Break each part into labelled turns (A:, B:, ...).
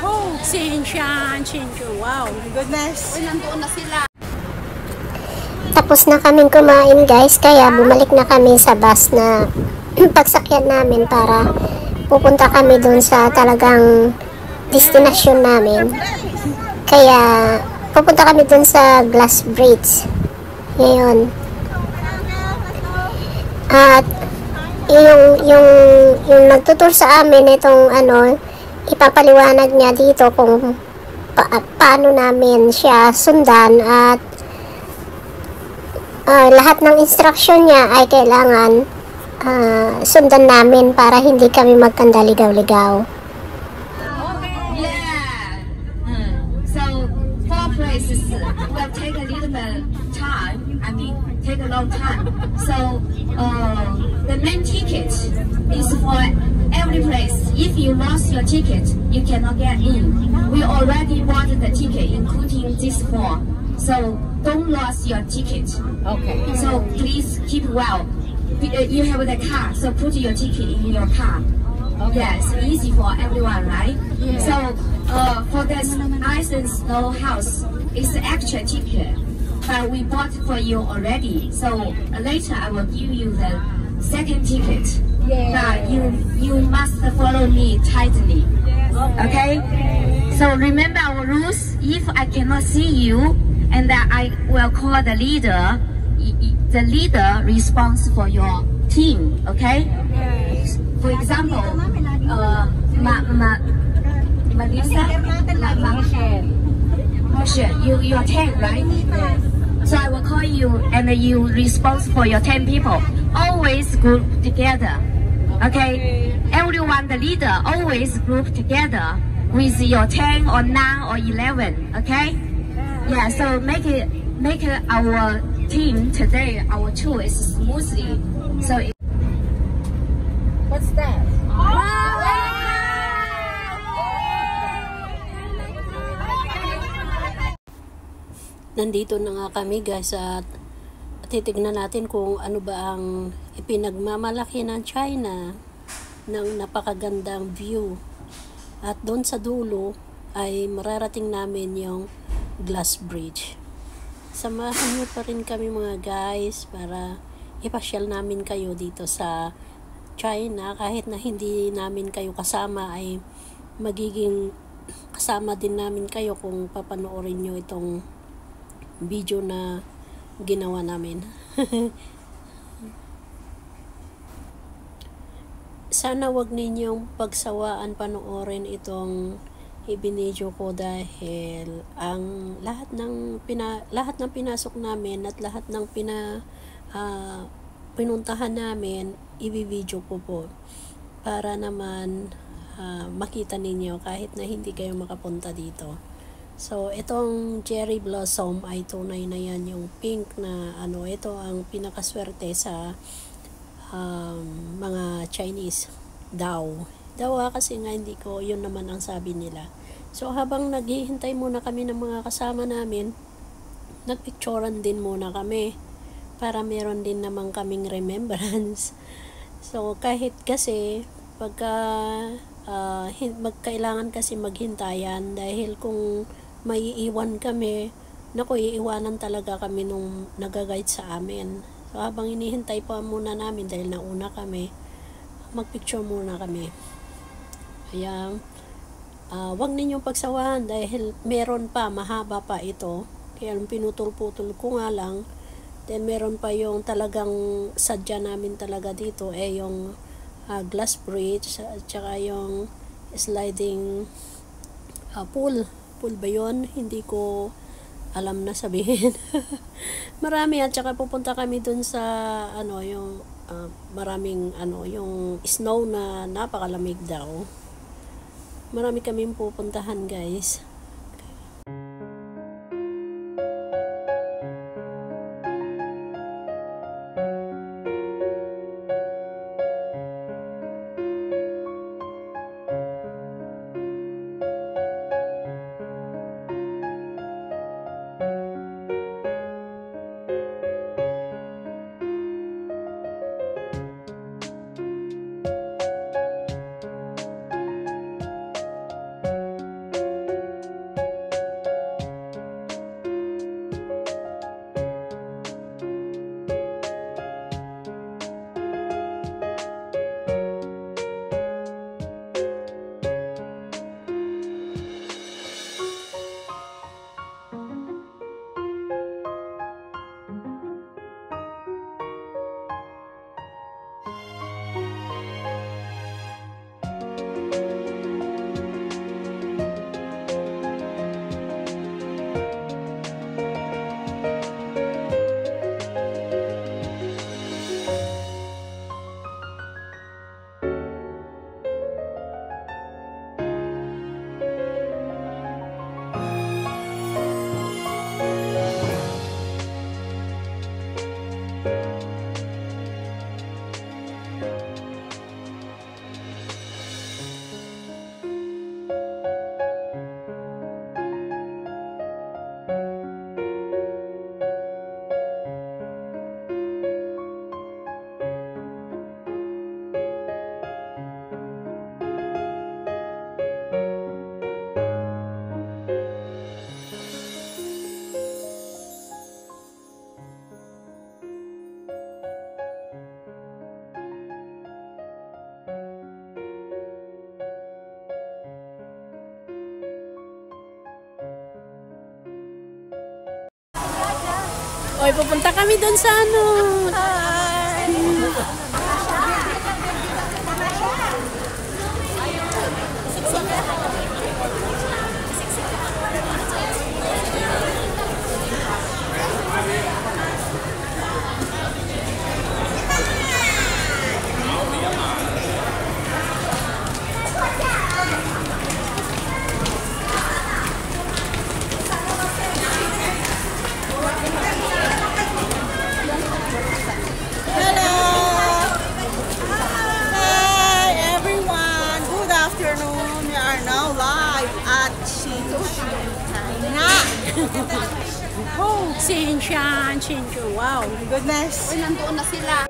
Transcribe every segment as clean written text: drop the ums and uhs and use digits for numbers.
A: Oh, Xinshan, Xinju. Wow, my goodness.
B: Uy, nandoon na sila.
C: Tapos na kaming kumain guys, kaya bumalik na kami sa bus na pagsakyan namin para pupunta kami dun sa talagang destinasyon namin. Kaya pupunta kami dun sa Glass Bridge ngayon. At yung nagtutur sa amin itong ano, ipapaliwanag niya dito kung paano namin siya sundan at lahat ng instruction niya ay kailangan sundan namin para hindi kami magkandaligaw-ligaw.
B: Yeah. So 4 places will take a little bit time. I mean, take a long time. So the main ticket is for every place. If you lost your ticket, you cannot get in. We already bought the ticket, including this 4. So don't lose your ticket.
A: Okay.
B: So please keep well. You have the car, so put your ticket in your car. Okay. Yeah, it's easy for everyone, right? Yeah. So for this ice and snow house, it's an extra ticket, but we bought for you already. So later I will give you the second ticket. Yeah. But you must follow me tightly. Okay? So remember our rules. If I cannot see you, and that I will call the leader. The leader responds for your team. Okay? For example, Melissa, you're 10, right? So I will call you, and you respond for your 10 people. Always group together. Okay? Everyone, the leader, always group together with your 10 or 9 or 11. Okay? Yeah. So make our team today, our tour is smoothly. So
A: What's that? Nandito na nga kami guys at titignan natin kung ano ba ang ipinagmamalaki ng China ng napakagandang view. At doon sa dulo ay mararating namin yung Glass Bridge. Samahan niyo pa rin kami mga guys para ipasyal namin kayo dito sa China. Kahit na hindi namin kayo kasama ay magiging kasama din namin kayo kung papanoorin nyo itong video na ginawa namin. Sana wag ninyong pagsawaan panoorin itong ibinidyo ko dahil ang lahat ng pinasok namin at lahat ng pinuntahan namin ibibidyo ko po para naman makita ninyo kahit na hindi kayo makapunta dito. So itong cherry blossom ay tunay na yan, yung pink na ano, ito ang pinakaswerte sa mga Chinese daw kasi nga hindi ko yun naman ang sabi nila. So habang naghihintay muna kami ng mga kasama namin, nagpicturean din muna kami para meron din naman kaming remembrance. So kahit kasi pagka magkailangan kasi maghintayan dahil kung maiiwan kami, naku, iiwanan talaga kami nung nag-guide sa amin. So habang inihintay pa muna namin dahil nauna kami, magpicture muna kami. Kaya wag ninyong pagsawahan dahil meron pa, mahaba pa ito. Kaya pinutol-putol ko nga lang. Then meron pa yung talagang sadya namin talaga dito yung glass bridge at saka yung sliding pool ba yun? Hindi ko alam na sabihin. Marami at saka pupunta kami dun sa yung maraming yung snow na napakalamig daw. Marami kaming pupuntahan guys. Oy, pupunta kami doon sa ano. Sinshan, wow.
D: Oh my goodness.
E: Uy, nandoon na sila.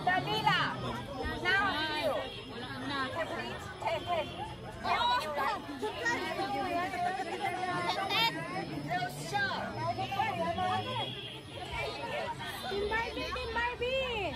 B: Dalila, now you. Okay, please. Take. Team Barbie.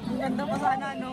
D: Ang ganda pa sana, no?